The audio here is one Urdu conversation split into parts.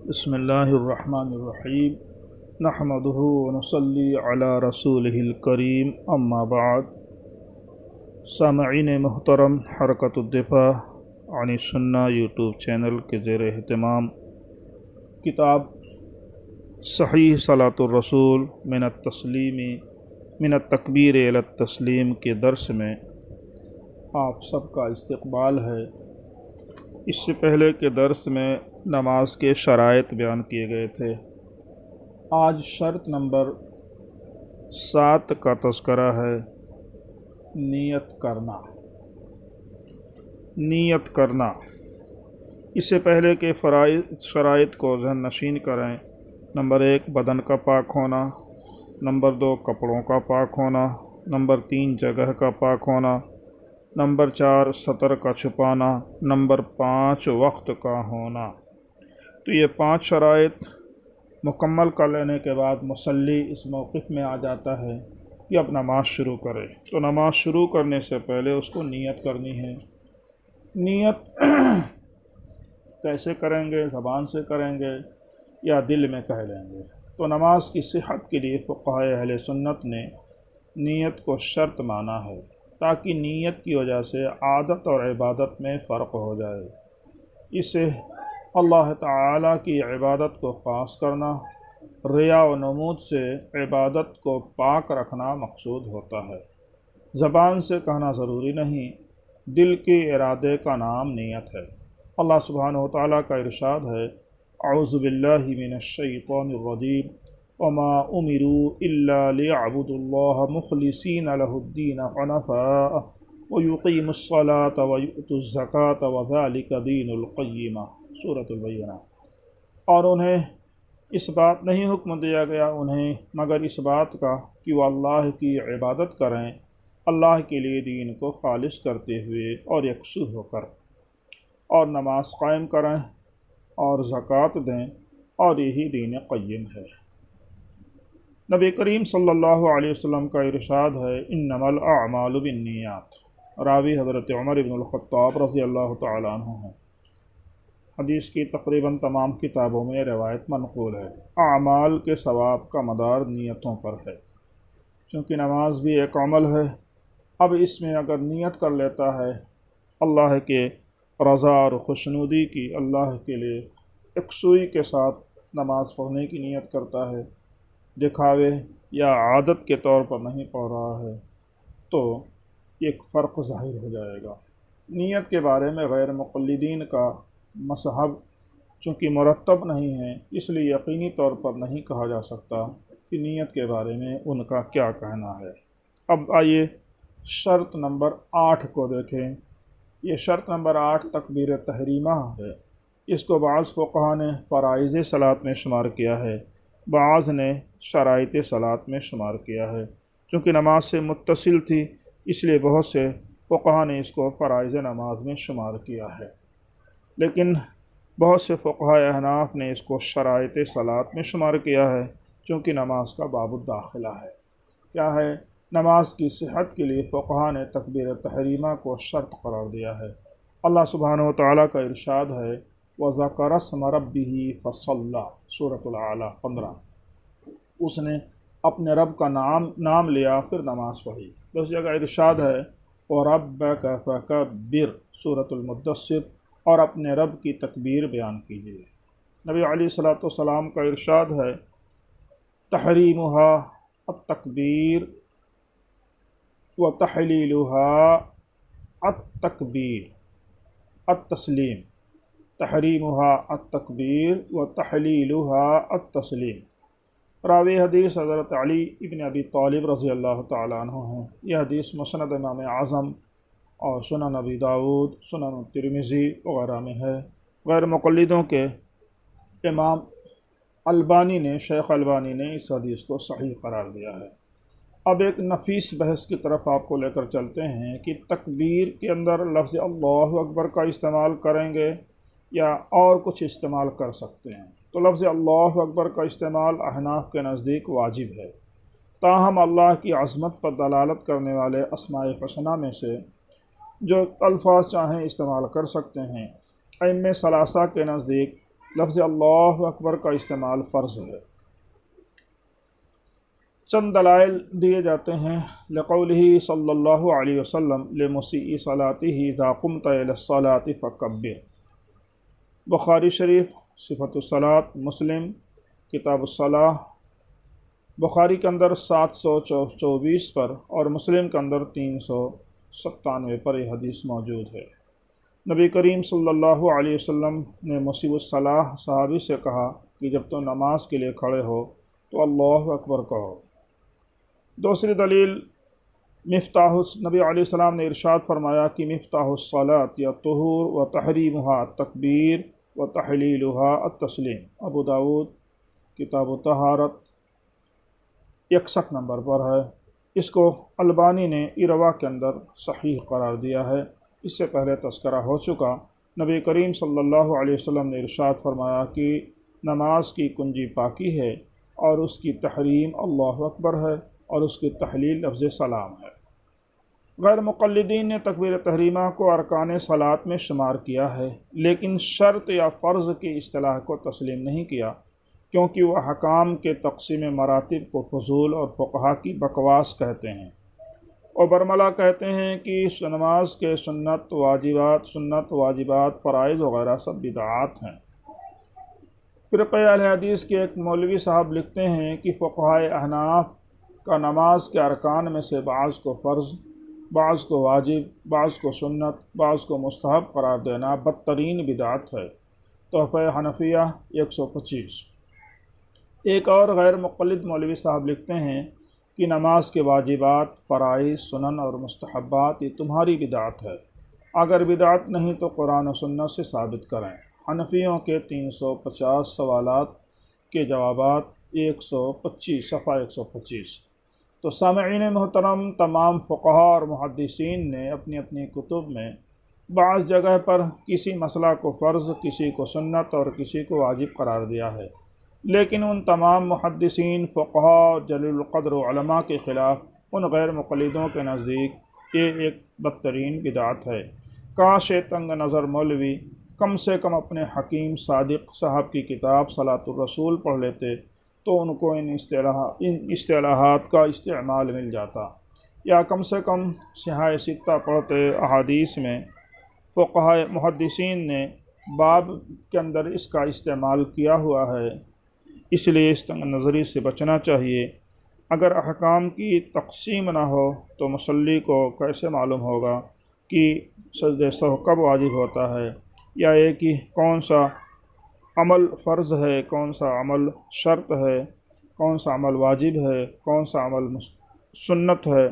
بسم اللہ الرحمن الرحیم نحمدہ ونصلی علی رسولہ الکریم اما بعد۔ سامعین محترم، حرکت الدفاع عن السنہ یوٹیوب چینل کے زیر اہتمام کتاب صحیح صلاۃ الرسول من التکبیر الی التسلیم کے درس میں آپ سب کا استقبال ہے۔ اس سے پہلے کے درس میں نماز کے شرائط بیان کیے گئے تھے۔ آج شرط نمبر 7 کا تذکرہ ہے، نیت کرنا۔ اس سے پہلے کے شرائط کو ذہن نشین کریں۔ نمبر 1 بدن کا پاک ہونا، نمبر 2 کپڑوں کا پاک ہونا، نمبر 3 جگہ کا پاک ہونا، نمبر 4 سطر کا چھپانا، نمبر 5 وقت کا ہونا۔ تو یہ 5 شرائط مکمل کر لینے کے بعد مصلی اس موقف میں آ جاتا ہے کہ اب نماز شروع کرے۔ تو نماز شروع کرنے سے پہلے اس کو نیت کرنی ہے۔ نیت کیسے کریں گے؟ زبان سے کریں گے یا دل میں کہہ لیں گے؟ تو نماز کی صحت کے لیے فقہاء اہل سنت نے نیت کو شرط مانا ہے، تاکہ نیت کی وجہ سے عادت اور عبادت میں فرق ہو جائے۔ اسے اللہ تعالیٰ کی عبادت کو خاص کرنا، ریا و نمود سے عبادت کو پاک رکھنا مقصود ہوتا ہے۔ زبان سے کہنا ضروری نہیں، دل کے ارادے کا نام نیت ہے۔ اللہ سبحانہ و تعالیٰ کا ارشاد ہے، اعوذ باللہ من الشیطان الرجیم وما امروا الا لیعبدوا اللہ مخلصین لہ الدین حنفاء ویقیموا الصلاة ویؤتوا الزکاة وذلک دین القیمہ، سورۃ البینہ۔ اور انہیں اس بات نہیں حکم دیا گیا انہیں مگر اس بات کا کہ وہ اللہ کی عبادت کریں، اللہ کے لیے دین کو خالص کرتے ہوئے اور یکسو ہو کر، اور نماز قائم کریں اور زکوٰۃ دیں، اور یہی دین قیم ہے۔ نبی کریم صلی اللہ علیہ وسلم کا ارشاد ہے، انما الاعمال بالنیات۔ راوی حضرت عمر بن الخطاب رضی اللہ تعالیٰ عنہ ہیں۔ حدیث کی تقریباً تمام کتابوں میں روایت منقول ہے۔ اعمال کے ثواب کا مدار نیتوں پر ہے، چونکہ نماز بھی ایک عمل ہے۔ اب اس میں اگر نیت کر لیتا ہے اللہ کے رضا اور خوشنودی کی، اللہ کے لیے یکسوئی کے ساتھ نماز پڑھنے کی نیت کرتا ہے، دکھاوے یا عادت کے طور پر نہیں پڑھ رہا ہے، تو ایک فرق ظاہر ہو جائے گا۔ نیت کے بارے میں غیر مقلدین کا مذہب چونکہ مرتب نہیں ہے، اس لیے یقینی طور پر نہیں کہا جا سکتا کہ نیت کے بارے میں ان کا کیا کہنا ہے۔ اب آئیے شرط نمبر 8 کو دیکھیں۔ یہ شرط نمبر 8 تکبیر تحریمہ ہے۔ اس کو بعض فقہا نے فرائض صلاۃ میں شمار کیا ہے، بعض نے شرائط صلاۃ میں شمار کیا ہے۔ چونکہ نماز سے متصل تھی، اس لیے بہت سے فقہا نے اس کو فرائض نماز میں شمار کیا ہے، لیکن بہت سے فقہاء احناف نے اس کو شرائط صلاۃ میں شمار کیا ہے، چونکہ نماز کا باب الداخلہ ہے۔ کیا ہے؟ نماز کی صحت کے لیے فقہاء نے تکبیر تحریمہ کو شرط قرار دیا ہے۔ اللہ سبحانہ و تعالیٰ کا ارشاد ہے، وَذَكَرَ اسْمَ رَبِّهِ فَصَلَّى، سورۃ الاعلیٰ 15۔ اس نے اپنے رب کا نام لیا پھر نماز پڑھی۔ دوسری جگہ ارشاد ہے، وَرَبَّكَ فَكَبِّرْ، سورۃ المدثر، اور اپنے رب کی تکبیر بیان کیجیے۔ نبی علیہ الصلوۃ والسلام کا ارشاد ہے، تحریمها التکبیر وتحلیلها التکبیر التسلیم، تحریمها التکبیر وتحلیلها التسلیم۔ راوی حدیث حضرت علی ابن ابی طالب رضی اللہ تعالیٰ عنہ ہیں۔ یہ حدیث مسند امام اعظم اور سنن ابی داود، سنن ترمذی وغیرہ میں ہے۔ غیر مقلدوں کے امام البانی نے، شیخ البانی نے اس حدیث کو صحیح قرار دیا ہے۔ اب ایک نفیس بحث کی طرف آپ کو لے کر چلتے ہیں کہ تکبیر کے اندر لفظ اللہ اکبر کا استعمال کریں گے یا اور کچھ استعمال کر سکتے ہیں؟ تو لفظ اللہ اکبر کا استعمال احناف کے نزدیک واجب ہے، تاہم اللہ کی عظمت پر دلالت کرنے والے اسماء حسنہ میں سے جو الفاظ چاہیں استعمال کر سکتے ہیں۔ ائمہ ثلاثہ کے نزدیک لفظ اللہ اکبر کا استعمال فرض ہے۔ چند دلائل دیے جاتے ہیں لقولہ صلی اللہ علیہ وسلم لمسیء صلاتہ اذا قمت الی الصلاۃ فکبر، بخاری شریف صفۃ الصلاۃ، مسلم کتاب الصلاۃ، بخاری کے اندر 724 پر اور مسلم کے اندر 397 پر یہ حدیث موجود ہے۔ نبی کریم صلی اللہ علیہ وسلم نے مسیء الصلاۃ صحابی سے کہا کہ جب تم نماز کے لیے کھڑے ہو تو اللہ اکبر کہو۔ دوسری دلیل نبی علیہ السلام نے ارشاد فرمایا کہ مفتاح الصلاۃ یا طہور و تحریمها التکبیر و تحلیلها التسلیم، ابو داود کتاب الطہارت 61 نمبر پر ہے۔ اس کو البانی نے اروا کے اندر صحیح قرار دیا ہے۔ اس سے پہلے تذکرہ ہو چکا، نبی کریم صلی اللہ علیہ وسلم نے ارشاد فرمایا کہ نماز کی کنجی پاکی ہے اور اس کی تحریم اللہ اکبر ہے اور اس کی تحلیل لفظ سلام ہے۔ غیر مقلدین نے تکبیر تحریمہ کو ارکان صلاۃ میں شمار کیا ہے، لیکن شرط یا فرض کی اصطلاح کو تسلیم نہیں کیا، کیونکہ وہ حکام کے تقسیم مراتب کو فضول اور فقہا کی بکواس کہتے ہیں، اور برملا کہتے ہیں کہ نماز کے سنت واجبات فرائض وغیرہ سب بدعات ہیں۔ فرقہ اہل حدیث کے ایک مولوی صاحب لکھتے ہیں کہ فقہائے احناف کا نماز کے ارکان میں سے بعض کو فرض، بعض کو واجب، بعض کو سنت، بعض کو مستحب قرار دینا بدترین بدعت ہے۔ تحفہ حنفیہ 125۔ ایک اور غیر مقلد مولوی صاحب لکھتے ہیں کہ نماز کے واجبات، فرائض، سنن اور مستحبات یہ تمہاری بدعت ہے، اگر بدعت نہیں تو قرآن و سنت سے ثابت کریں۔ حنفیوں کے 350 سوالات کے جوابات 125، صفحہ 125۔ تو سامعین محترم، تمام فقہا اور محدثین نے اپنی اپنی کتب میں بعض جگہ پر کسی مسئلہ کو فرض، کسی کو سنت اور کسی کو واجب قرار دیا ہے، لیکن ان تمام محدثین، فقہا اور جلیل القدر علماء کے خلاف ان غیر مقلدوں کے نزدیک یہ ایک بدترین بدعت ہے۔ کاش تنگ نظر مولوی کم سے کم اپنے حکیم صادق صاحب کی کتاب صلاۃ الرسول پڑھ لیتے تو ان کو ان اصطلاحات کا استعمال مل جاتا، یا کم سے کم صحاح ستہ پڑھتے۔ احادیث میں فقہاء محدثین نے باب کے اندر اس کا استعمال کیا ہوا ہے، اس لیے اس تنگ نظری سے بچنا چاہیے۔ اگر احکام کی تقسیم نہ ہو تو مصلی کو کیسے معلوم ہوگا کہ سجدہ سہو کب واجب ہوتا ہے، یا یہ کہ کون سا عمل فرض ہے، کون سا عمل شرط ہے، کون سا عمل واجب ہے، کون سا عمل سنت ہے۔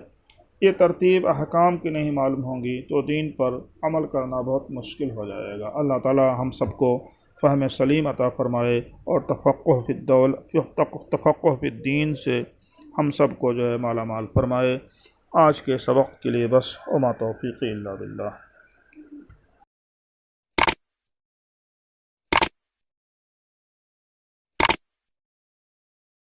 یہ ترتیب احکام کی نہیں معلوم ہوں گی تو دین پر عمل کرنا بہت مشکل ہو جائے گا۔ اللہ تعالی ہم سب کو فہم سلیم عطا فرمائے اور تفقہ فی الدین سے ہم سب کو جو ہے مالا مال فرمائے۔ آج کے سبق کے لیے بس، وما توفیقی الا باللہ۔